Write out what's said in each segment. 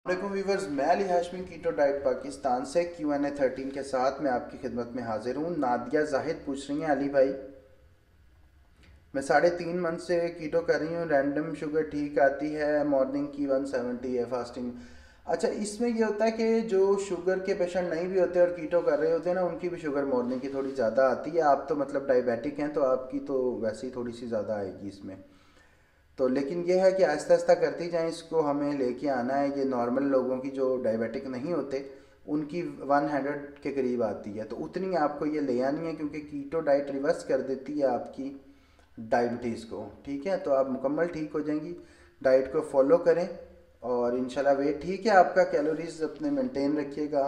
वालेकुम व्यूवर्स, मैं Ali Hashmi keto diet Pakistan से Q&A 13 के साथ मैं आपकी खिदमत में हाजिर हूँ। नादिया जाहिद पूछ रही हैं, अली भाई मैं 3.5 मंथ से कीटो कर रही हूँ, रैंडम शुगर ठीक आती है, मॉर्निंग की 170 है, फास्टिंग। अच्छा, इसमें ये होता है कि जो शुगर के पेशेंट नहीं भी होते और कीटो कर रहे होते हैं ना, उनकी भी शुगर मॉर्निंग की थोड़ी ज़्यादा आती है। आप तो मतलब डायबिटिक हैं तो आपकी तो वैसे ही थोड़ी सी ज़्यादा आएगी इसमें। तो लेकिन ये है कि आहिस्ता आहिस्ता करती जाएं, इसको हमें लेके आना है। ये नॉर्मल लोगों की जो डायबिटिक नहीं होते उनकी 100 के करीब आती है, तो उतनी आपको ये ले आनी है, क्योंकि कीटो डाइट रिवर्स कर देती है आपकी डायबिटीज़ को। ठीक है, तो आप मुकम्मल ठीक हो जाएंगी। डाइट को फॉलो करें और इंशाल्लाह वेट ठीक है आपका, कैलोरीज अपने मेंटेन रखिएगा,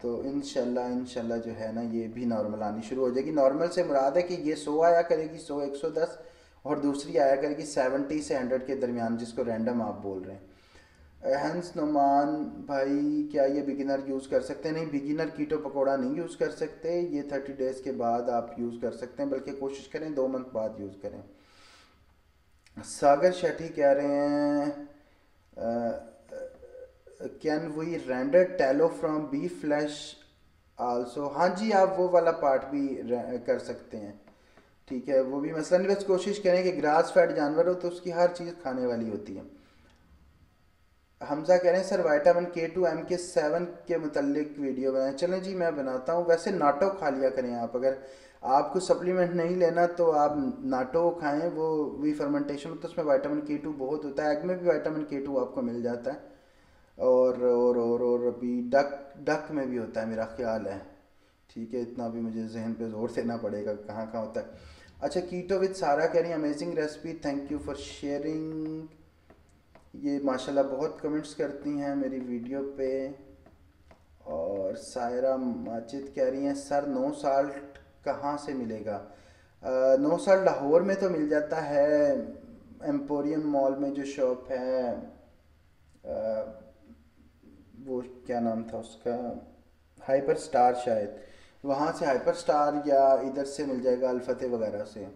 तो इंशाल्लाह जो है ना ये भी नॉर्मल आनी शुरू हो जाएगी। नॉर्मल से मुराद है कि ये 100 आया करेगी, 100 110, और दूसरी आया करेगी 70 से 100 के दरमियान, जिसको रैंडम आप बोल रहे हैं। हंस नुमान भाई, क्या ये बिगिनर यूज़ कर सकते हैं? नहीं, बिगिनर कीटो पकौड़ा नहीं यूज़ कर सकते, ये 30 डेज़ के बाद आप यूज़ कर सकते हैं, बल्कि कोशिश करें 2 मंथ बाद यूज़ करें। सागर शेट्टी कह रहे हैं, can we render tallow from beef flesh also? हाँ जी, आप वो वाला पार्ट भी कर सकते हैं। ठीक है, वो भी मसला नहीं, बस कोशिश करें कि ग्रास फैट जानवर हो तो उसकी हर चीज़ खाने वाली होती है। हमजा कह रहे हैं सर Vitamin K2 MK7 के मुतल्लिक वीडियो बनाएं। चलें जी, मैं बनाता हूँ। वैसे नाटो खा लिया करें आप, अगर आपको सप्लीमेंट नहीं लेना तो आप नाटो खाएं, वो भी फर्मेंटेशन होता है, उसमें Vitamin K2 बहुत होता है। एग में भी Vitamin K2 आपको मिल जाता है, और अभी डक डक में भी होता है मेरा ख्याल है। ठीक है, इतना भी मुझे जहन पे जोर देना पड़ेगा कहाँ कहाँ होता है। अच्छा, कीटो विद सारा कह रही है, amazing recipe, thank you for sharing. ये माशाल्लाह बहुत कमेंट्स करती हैं मेरी वीडियो पे। और सायरा माजिद कह रही हैं, सर नो साल्ट कहाँ से मिलेगा? नो साल्ट लाहौर में तो मिल जाता है, एम्पोरियम मॉल में जो शॉप है, वो क्या नाम था उसका, हाइपर स्टार शायद, वहाँ से हाइपर स्टार या इधर से मिल जाएगा अल्फते वगैरह से।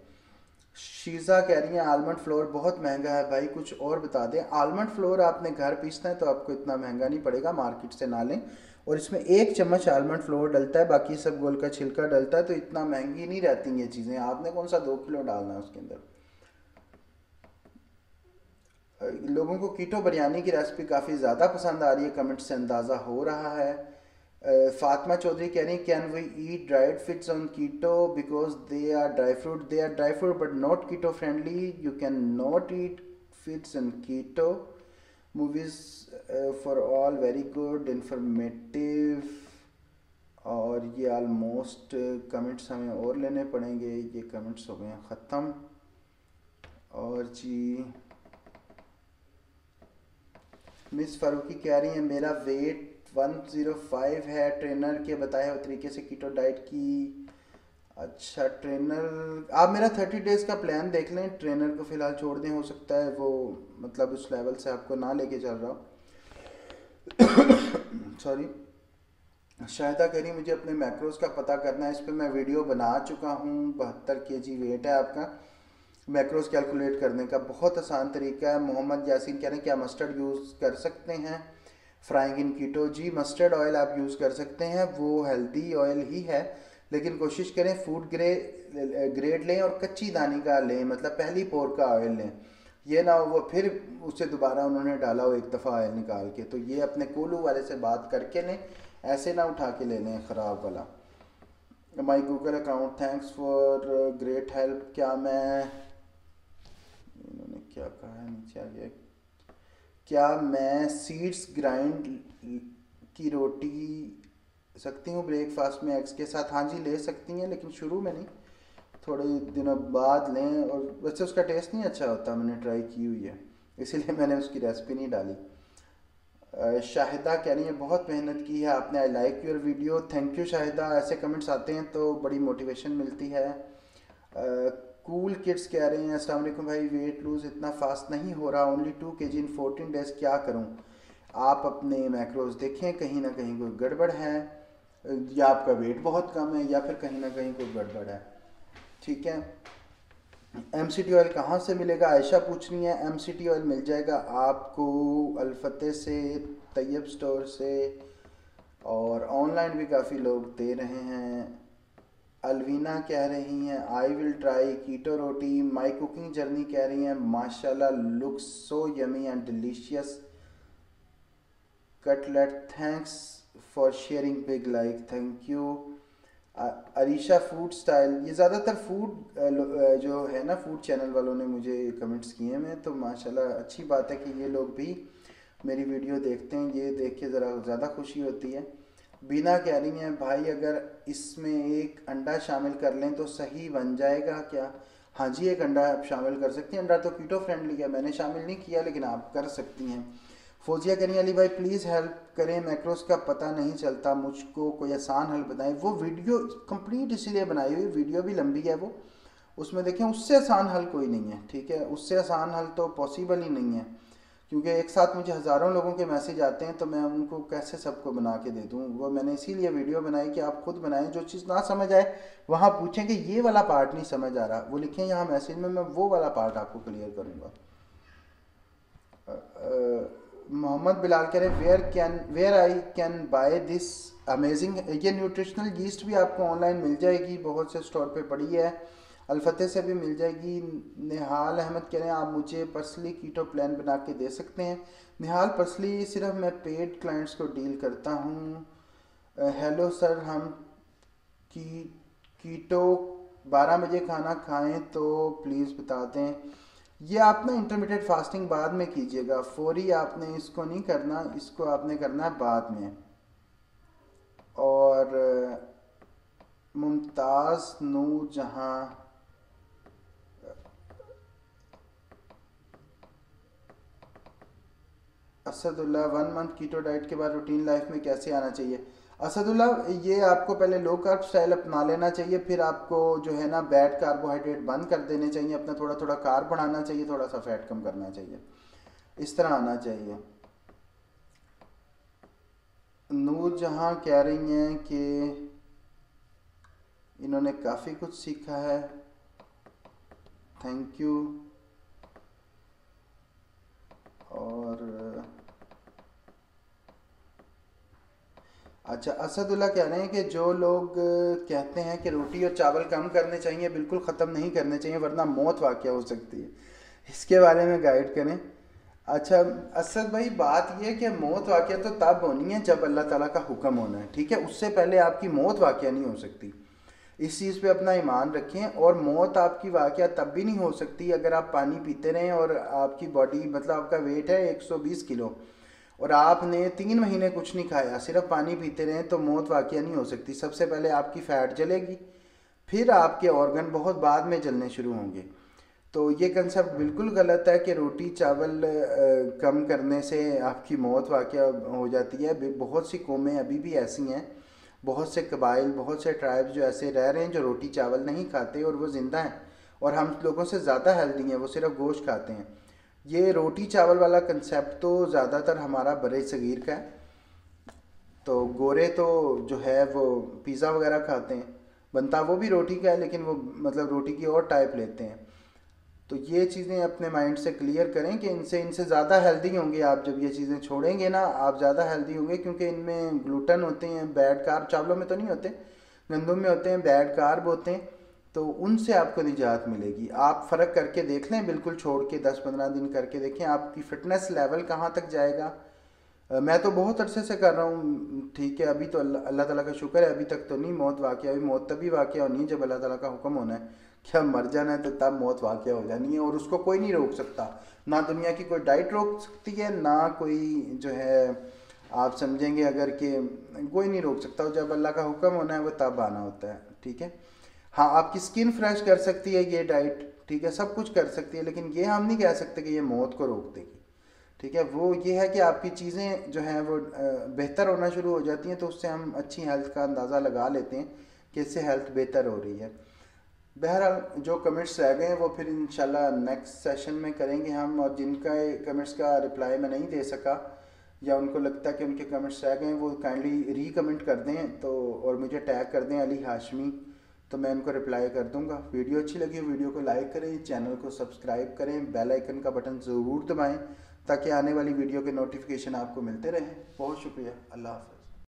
शीज़ा कह रही हैं आलमंड फ्लोर बहुत महंगा है भाई, कुछ और बता दें। आलमंड फ्लोर आपने घर पीसना है तो आपको इतना महंगा नहीं पड़ेगा, मार्केट से ना लें। और इसमें 1 चम्मच आलमंड फ्लोर डलता है, बाकी सब गोल का छिलका डलता है, तो इतना महंगी नहीं रहती ये चीज़ें। आपने कौन सा 2 किलो डालना है उसके अंदर। लोगों को कीटो बिरयानी की रेसिपी काफ़ी ज़्यादा पसंद आ रही है, कमेंट से अंदाज़ा हो रहा है। फातिमा चौधरी कह रही हैं, can we eat dried figs on keto because they are dry fruit but not keto friendly, you can not eat figs on keto. Movies for all very good informative. और ये आलमोस्ट कमेंट्स हमें और लेने पड़ेंगे, ये comments हो गए हैं ख़त्म। और जी, मिस फारूकी कह रही हैं, मेरा वेट 105 है, ट्रेनर के बताए हुए तरीके से कीटो डाइट की। अच्छा, ट्रेनर आप मेरा 30 डेज़ का प्लान देख लें, ट्रेनर को फ़िलहाल छोड़ दें, हो सकता है वो मतलब उस लेवल से आपको ना लेके चल रहा हो। सॉरी। शाहिदा कह रही मुझे अपने मैक्रोज का पता करना है, इस पर मैं वीडियो बना चुका हूँ। 72 kg वेट है आपका, मैक्रोज कैलकुलेट करने का बहुत आसान तरीका है। मोहम्मद यासीन कह रहे हैं, क्या मस्टर्ड यूज़ कर सकते हैं फ्राइंग इन कीटो? जी, मस्टर्ड ऑयल आप यूज़ कर सकते हैं, वो हेल्दी ऑयल ही है, लेकिन कोशिश करें फूड ग्रेड लें और कच्ची दानी का लें, मतलब पहली पोर का ऑयल लें। ये ना हो वो फिर उसे दोबारा उन्होंने डाला हो एक दफ़ा ऑयल निकाल के, तो ये अपने कोलू वाले से बात करके लें, ऐसे ना उठा के ले लें ख़राब वाला। माई Google account thanks for great help. क्या मैं, इन्होंने क्या कहा है नीचे आ गया, क्या मैं सीड्स ग्राइंड की रोटी सकती हूँ ब्रेकफास्ट में एग्स के साथ? हाँ जी, ले सकती हैं, लेकिन शुरू में नहीं, थोड़े दिनों बाद लें। और वैसे उसका टेस्ट नहीं अच्छा होता, मैंने ट्राई की हुई है, इसीलिए मैंने उसकी रेसिपी नहीं डाली। शाहिदा कह रही है, बहुत मेहनत की है आपने, I like your video. Thank you Shahida, ऐसे कमेंट्स आते हैं तो बड़ी मोटिवेशन मिलती है। कूल किड्स कह रहे हैं, अस्सलाम वालेकुम भाई, वेट लूज़ इतना फास्ट नहीं हो रहा, ओनली 2 kg इन 14 डेज, क्या करूं? आप अपने मैक्रोज देखें, कहीं ना कहीं कोई गड़बड़ है, या आपका वेट बहुत कम है, या फिर कहीं ना कहीं कोई गड़बड़ है। ठीक है, MCT ऑयल कहाँ से मिलेगा, आयशा पूछ रही है। MCT ऑयल मिल जाएगा आपको अल्फते से, तैयब स्टोर से, और ऑनलाइन भी काफ़ी लोग दे रहे हैं। अलवीना कह रही हैं I will try keto roti. My cooking journey कह रही हैं माशाल्लाह looks so yummy and delicious cutlet, thanks for sharing big like, thank you. Arisha food style, ये ज़्यादातर फूड जो है ना फूड चैनल वालों ने मुझे कमेंट्स किए हैं, तो माशाल्लाह अच्छी बात है कि ये लोग भी मेरी वीडियो देखते हैं, ये देख के ज़रा ज़्यादा खुशी होती है। बीना कह रही हैं भाई अगर इसमें एक अंडा शामिल कर लें तो सही बन जाएगा क्या? हाँ जी, एक अंडा आप शामिल कर सकती हैं। अंडा तो कीटो फ्रेंडली है, मैंने शामिल नहीं किया लेकिन आप कर सकती हैं। फौजिया कह रही हैं अली भाई प्लीज़ हेल्प करें, मैक्रोस का पता नहीं चलता, मुझको कोई आसान हल बताएं। वो वीडियो कंप्लीट इसीलिए बनाई हुई, वीडियो भी लंबी है वो, उसमें देखें उससे आसान हल कोई नहीं है, ठीक है, उससे आसान हल तो पॉसिबल ही नहीं है, क्योंकि एक साथ मुझे हज़ारों लोगों के मैसेज आते हैं तो मैं उनको कैसे सबको बना के दे दूँ। वो मैंने इसीलिए वीडियो बनाई कि आप खुद बनाएं, जो चीज़ ना समझ आए वहाँ पूछें कि ये वाला पार्ट नहीं समझ आ रहा, वो लिखें यहाँ मैसेज में, मैं वो वाला पार्ट आपको क्लियर करूँगा। मोहम्मद बिलाल कह रहे where I can buy this amazing, ये न्यूट्रिशनल यीस्ट भी आपको ऑनलाइन मिल जाएगी, बहुत से स्टोर पे पड़ी है, अल्फते से भी मिल जाएगी। निहाल अहमद कह रहे हैं आप मुझे पर्सनली कीटो प्लान बना के दे सकते हैं। निहाल पर्सनली सिर्फ मैं पेड क्लाइंट्स को डील करता हूँ। हेलो सर, हम की कीटो 12 बजे खाना खाएं तो प्लीज़ बता दें। ये आप ना इंटरमीडिएट फास्टिंग बाद में कीजिएगा, फौरी आपने इसको नहीं करना, इसको आपने करना है बाद में। और मुमताज़ नूर जहाँ असदुल्ला 1 मंथ कीटो डाइट के बाद रूटीन लाइफ में कैसे आना चाहिए? असदुल्ला ये आपको पहले लो कार्ब स्टाइल अपना लेना चाहिए, फिर आपको जो है ना बैड कार्बोहाइड्रेट बंद कर देने चाहिए, अपना थोड़ा थोड़ा कार्ब बढ़ाना चाहिए, थोड़ा सा फैट कम करना चाहिए, इस तरह आना चाहिए। नूर जहाँ कह रही हैं कि इन्होंने काफ़ी कुछ सीखा है, थैंक यू। और अच्छा, असदुल्ला कह रहे हैं कि जो लोग कहते हैं कि रोटी और चावल कम करने चाहिए, बिल्कुल ख़त्म नहीं करने चाहिए वरना मौत वाक़या हो सकती है, इसके बारे में गाइड करें। अच्छा असद भाई, बात यह है कि मौत वाक़या तो तब होनी है जब अल्लाह ताला का हुक्म होना है, ठीक है, उससे पहले आपकी मौत वाक़या नहीं हो सकती, इस चीज़ पे अपना ईमान रखें। और मौत आपकी वाक़या तब भी नहीं हो सकती अगर आप पानी पीते रहें और आपकी बॉडी, मतलब आपका वेट है 120 किलो और आपने 3 महीने कुछ नहीं खाया, सिर्फ पानी पीते रहें, तो मौत वाक़या नहीं हो सकती। सबसे पहले आपकी फ़ैट जलेगी, फिर आपके ऑर्गन बहुत बाद में जलने शुरू होंगे। तो ये कंसेप्ट बिल्कुल गलत है कि रोटी चावल कम करने से आपकी मौत वाक़या हो जाती है। बहुत सी कौमें अभी भी ऐसी हैं, बहुत से कबाइल, बहुत से ट्राइब्स जो ऐसे रह रहे हैं जो रोटी चावल नहीं खाते और वो ज़िंदा हैं और हम लोगों से ज़्यादा हेल्दी हैं, वो सिर्फ गोश्त खाते हैं। ये रोटी चावल वाला कंसेप्ट तो ज़्यादातर हमारा बरे सगीर का है। तो गोरे तो जो है वो पिज़्ज़ा वगैरह खाते हैं, बनता वो भी रोटी का है लेकिन वो मतलब रोटी की और टाइप लेते हैं। तो ये चीज़ें अपने माइंड से क्लियर करें कि इनसे इनसे ज़्यादा हेल्दी होंगे आप, जब ये चीज़ें छोड़ेंगे ना आप ज़्यादा हेल्दी होंगे, क्योंकि इनमें ग्लूटन होते हैं, बैड कार्ब, चावलों में तो नहीं होते, गंदम में होते हैं, बैड कार्ब होते हैं, तो उनसे आपको निजात मिलेगी। आप फ़र्क करके देख लें, बिल्कुल छोड़ के 10-15 दिन करके देखें आपकी फ़िटनेस लेवल कहाँ तक जाएगा। मैं तो बहुत अरसे से कर रहा हूँ, ठीक है, अभी तो अल्लाह ताला का शुक्र है अभी तक तो नहीं मौत वाक़या हुई। मौत तभी वाक़या होनी है जब अल्लाह ताला का हुक्म होना है कि अब मर जाना है, तो तब मौत वाक़या हो जानी है और उसको कोई नहीं रोक सकता, ना दुनिया की कोई डाइट रोक सकती है, ना कोई जो है आप समझेंगे अगर कि कोई नहीं रोक सकता, जब अल्लाह का हुक्म होना है वो तब आना होता है, ठीक है। हाँ, आपकी स्किन फ्रेश कर सकती है ये डाइट, ठीक है, सब कुछ कर सकती है, लेकिन ये हम नहीं कह सकते कि ये मौत को रोक देगी, ठीक है। वो ये है कि आपकी चीज़ें जो हैं वो बेहतर होना शुरू हो जाती हैं, तो उससे हम अच्छी हेल्थ का अंदाज़ा लगा लेते हैं कि इससे हेल्थ बेहतर हो रही है। बहरहाल जो कमेंट्स रह गए हैं वो फिर इंशाल्लाह नेक्स्ट सेशन में करेंगे हम, और जिनका कमेंट्स का रिप्लाई मैं नहीं दे सका या उनको लगता है कि उनके कमेंट्स रह गए हैं वो काइंडली री कमेंट कर दें तो, और मुझे टैग कर दें अली हाशमी, तो मैं उनको रिप्लाई कर दूंगा। वीडियो अच्छी लगी वीडियो को लाइक करें, चैनल को सब्सक्राइब करें, बेल आइकन का बटन ज़रूर दबाएं ताकि आने वाली वीडियो के नोटिफिकेशन आपको मिलते रहें। बहुत शुक्रिया, अल्लाह हाफ़िज़।